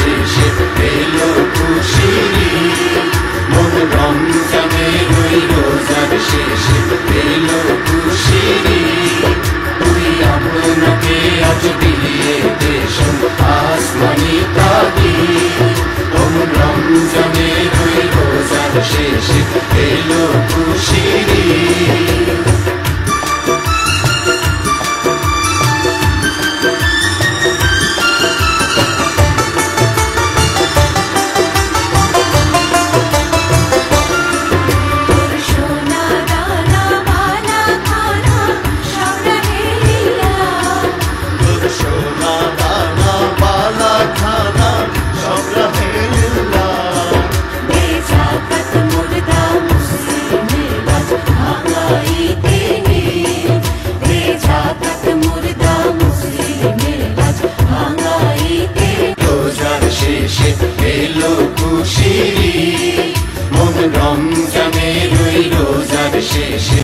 শেষে এলো খুশির ঈদ। মন রমজানের ওই রোজার শেষে এলো খুশির ঈদ। তুই আপনাকে আজ বিলিয়ে দে শোন আসমানি তাগিদ। মন রমজানের ওই রোজার শেষে এলো খুশির ঈদ। শেষে এলো খুশির ঈদ। মন রমজানের ওই রোজার শেষে